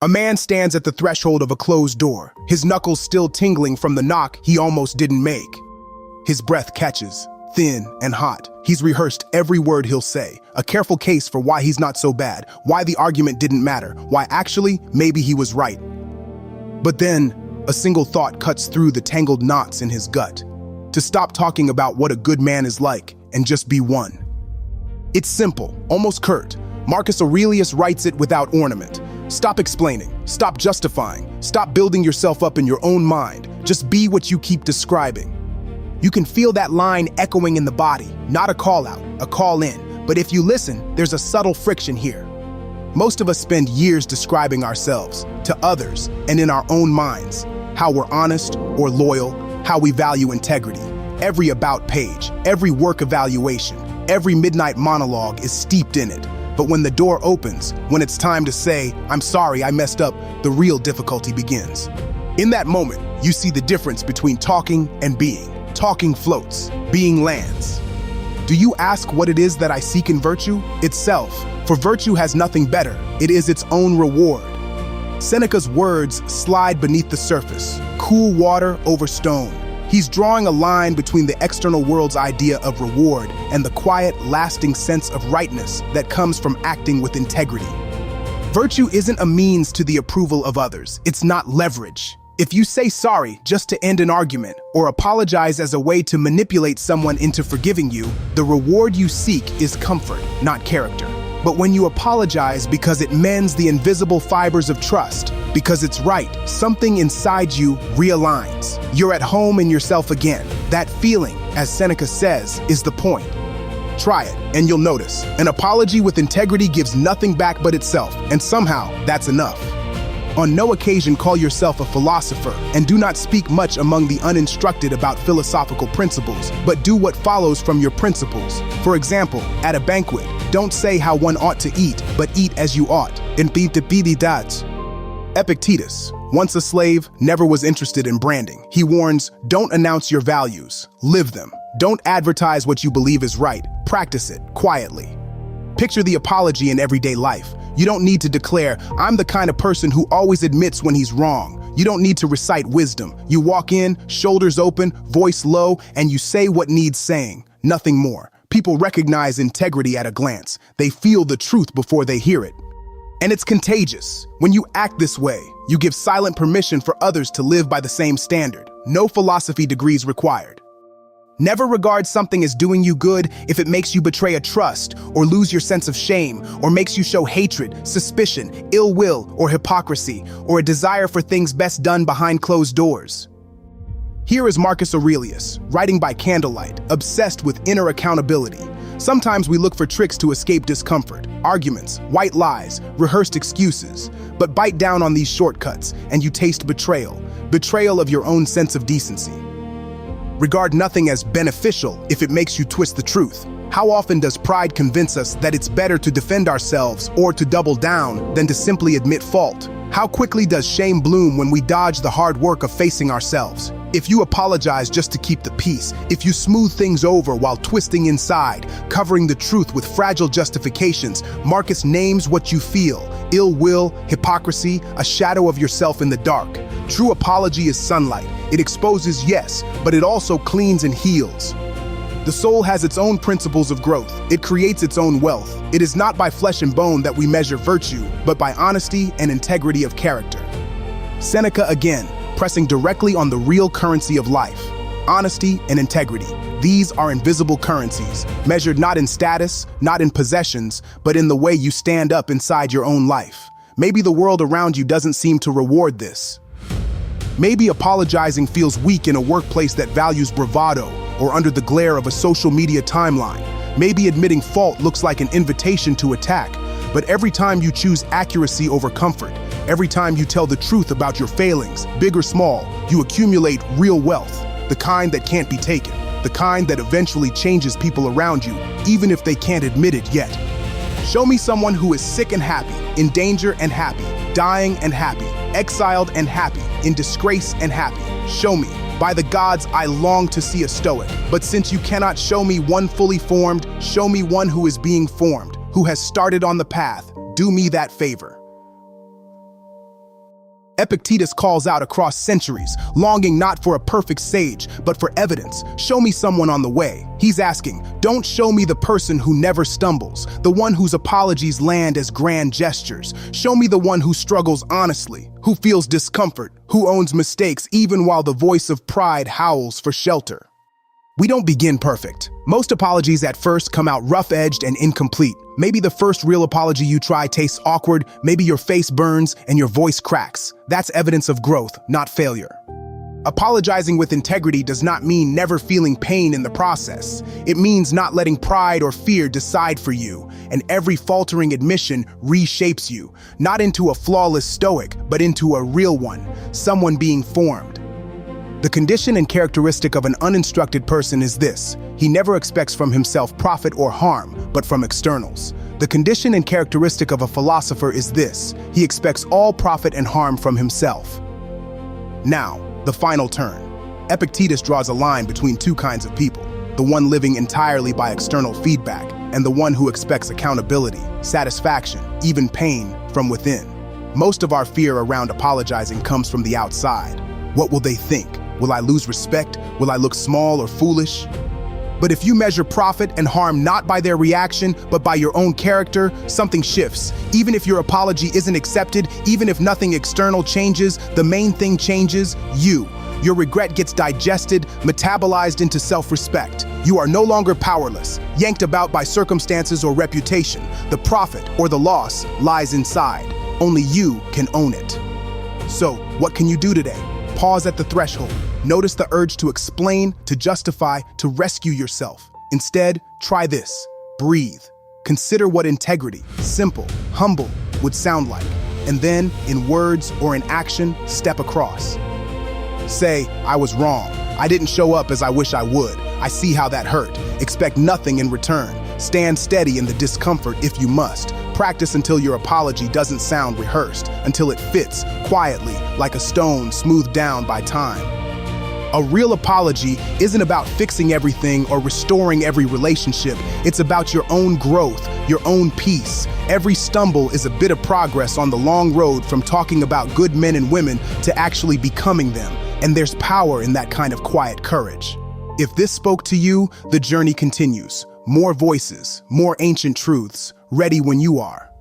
A man stands at the threshold of a closed door, his knuckles still tingling from the knock he almost didn't make. His breath catches, thin and hot. He's rehearsed every word he'll say, a careful case for why he's not so bad, why the argument didn't matter, why actually maybe he was right. But then, a single thought cuts through the tangled knots in his gut. To stop talking about what a good man is like and just be one. It's simple, almost curt. Marcus Aurelius writes it without ornament. Stop explaining, stop justifying, stop building yourself up in your own mind. Just be what you keep describing. You can feel that line echoing in the body, not a call out, a call in. But if you listen, there's a subtle friction here. Most of us spend years describing ourselves to others and in our own minds, how we're honest or loyal, how we value integrity. Every about page, every work evaluation, every midnight monologue is steeped in it. But when the door opens, when it's time to say, "I'm sorry, I messed up," the real difficulty begins. In that moment, you see the difference between talking and being. Talking floats, being lands. Do you ask what it is that I seek in virtue? Itself, for virtue has nothing better. It is its own reward. Seneca's words slide beneath the surface, cool water over stone. He's drawing a line between the external world's idea of reward and the quiet, lasting sense of rightness that comes from acting with integrity. Virtue isn't a means to the approval of others. It's not leverage. If you say sorry just to end an argument or apologize as a way to manipulate someone into forgiving you, the reward you seek is comfort, not character. But when you apologize because it mends the invisible fibers of trust, because it's right, something inside you realigns. You're at home in yourself again. That feeling, as Seneca says, is the point. Try it, and you'll notice. An apology with integrity gives nothing back but itself, and somehow, that's enough. On no occasion call yourself a philosopher, and do not speak much among the uninstructed about philosophical principles, but do what follows from your principles. For example, at a banquet, don't say how one ought to eat, but eat as you ought. Epictetus, once a slave, never was interested in branding. He warns, don't announce your values, live them. Don't advertise what you believe is right, practice it quietly. Picture the apology in everyday life. You don't need to declare, I'm the kind of person who always admits when he's wrong. You don't need to recite wisdom. You walk in, shoulders open, voice low, and you say what needs saying, nothing more. People recognize integrity at a glance. They feel the truth before they hear it. And it's contagious. When you act this way, you give silent permission for others to live by the same standard. No philosophy degrees required. Never regard something as doing you good if it makes you betray a trust, or lose your sense of shame, or makes you show hatred, suspicion, ill will, or hypocrisy, or a desire for things best done behind closed doors. Here is Marcus Aurelius, writing by candlelight, obsessed with inner accountability. Sometimes we look for tricks to escape discomfort, arguments, white lies, rehearsed excuses. But bite down on these shortcuts, and you taste betrayal. Betrayal of your own sense of decency. Regard nothing as beneficial if it makes you twist the truth. How often does pride convince us that it's better to defend ourselves or to double down than to simply admit fault? How quickly does shame bloom when we dodge the hard work of facing ourselves? If you apologize just to keep the peace, if you smooth things over while twisting inside, covering the truth with fragile justifications, Marcus names what you feel: ill will, hypocrisy, a shadow of yourself in the dark. True apology is sunlight. It exposes, yes, but it also cleans and heals. The soul has its own principles of growth. It creates its own wealth. It is not by flesh and bone that we measure virtue, but by honesty and integrity of character. Seneca again, pressing directly on the real currency of life: honesty and integrity. These are invisible currencies, measured not in status, not in possessions, but in the way you stand up inside your own life. Maybe the world around you doesn't seem to reward this. Maybe apologizing feels weak in a workplace that values bravado, or under the glare of a social media timeline. Maybe admitting fault looks like an invitation to attack. But every time you choose accuracy over comfort, every time you tell the truth about your failings, big or small, you accumulate real wealth, the kind that can't be taken, the kind that eventually changes people around you, even if they can't admit it yet. Show me someone who is sick and happy, in danger and happy, dying and happy, exiled and happy, in disgrace and happy. Show me. By the gods, I long to see a Stoic. But since you cannot show me one fully formed, show me one who is being formed, who has started on the path. Do me that favor. Epictetus calls out across centuries, longing not for a perfect sage, but for evidence. Show me someone on the way. He's asking, don't show me the person who never stumbles, the one whose apologies land as grand gestures. Show me the one who struggles honestly, who feels discomfort, who owns mistakes even while the voice of pride howls for shelter. We don't begin perfect. Most apologies at first come out rough-edged and incomplete. Maybe the first real apology you try tastes awkward, maybe your face burns and your voice cracks. That's evidence of growth, not failure. Apologizing with integrity does not mean never feeling pain in the process. It means not letting pride or fear decide for you, and every faltering admission reshapes you, not into a flawless stoic, but into a real one, someone being formed. The condition and characteristic of an uninstructed person is this: he never expects from himself profit or harm, but from externals. The condition and characteristic of a philosopher is this: he expects all profit and harm from himself. Now, the final turn. Epictetus draws a line between two kinds of people: the one living entirely by external feedback, and the one who expects accountability, satisfaction, even pain from within. Most of our fear around apologizing comes from the outside. What will they think? Will I lose respect? Will I look small or foolish? But if you measure profit and harm not by their reaction, but by your own character, something shifts. Even if your apology isn't accepted, even if nothing external changes, the main thing changes: you. Your regret gets digested, metabolized into self-respect. You are no longer powerless, yanked about by circumstances or reputation. The profit or the loss lies inside. Only you can own it. So, what can you do today? Pause at the threshold. Notice the urge to explain, to justify, to rescue yourself. Instead, try this. Breathe. Consider what integrity, simple, humble, would sound like. And then, in words or in action, step across. Say, I was wrong. I didn't show up as I wish I would. I see how that hurt. Expect nothing in return. Stand steady in the discomfort if you must. Practice until your apology doesn't sound rehearsed, until it fits quietly like a stone smoothed down by time. A real apology isn't about fixing everything or restoring every relationship. It's about your own growth, your own peace. Every stumble is a bit of progress on the long road from talking about good men and women to actually becoming them. And there's power in that kind of quiet courage. If this spoke to you, the journey continues. More voices, more ancient truths, ready when you are.